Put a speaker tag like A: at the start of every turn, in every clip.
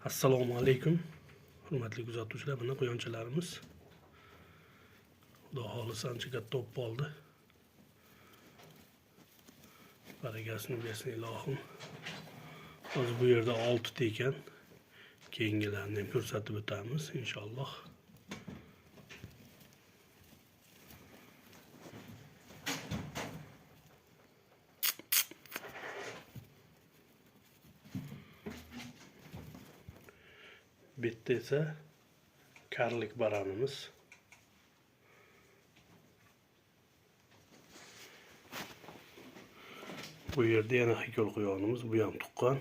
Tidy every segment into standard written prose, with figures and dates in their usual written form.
A: Assalomu alaykum. Hurmatli kuzatuvchilar, mana quyonchalarimiz. Xudo xohlasa ancha katta bo'lib qoldi. Barakasini bersin ilohim. Hozir bu yerda 6 ta ekan. Keyingilarini ham ko'rsatib o'tamiz inshaalloh. Bitta esa karlik baranimiz. Bu yerda yana hikol quyonimiz, bu ham tuqqan.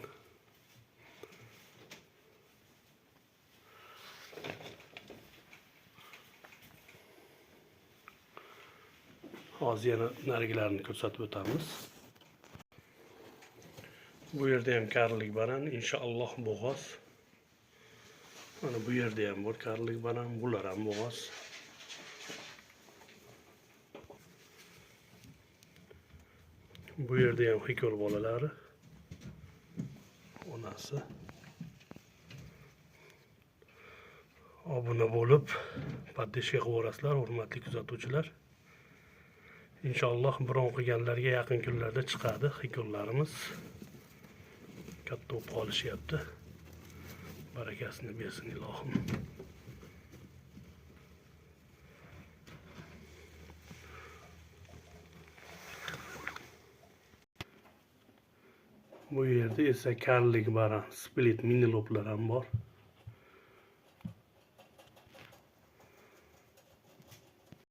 A: Hozir yana narigilarini ko'rsatib o'tamiz. Bu yerda ham karlik baran, inshaalloh bo'g'oz. Mana bu yerda ham bor karlik banan, bular ham bo'g'oz. Bu yerda ham hikol bolalari. Onasi. Obuna bo'lib, poddeshka qilaverasizlar, hurmatli kuzatuvchilar. Inshaalloh biron qilganlarga yaqin kunlarda chiqadi hikollarimiz. Katta bo'lib qolishyapti. Barakasini bersin ilohim. Bu yerda esa karlik baran, split mini loplar ham bor.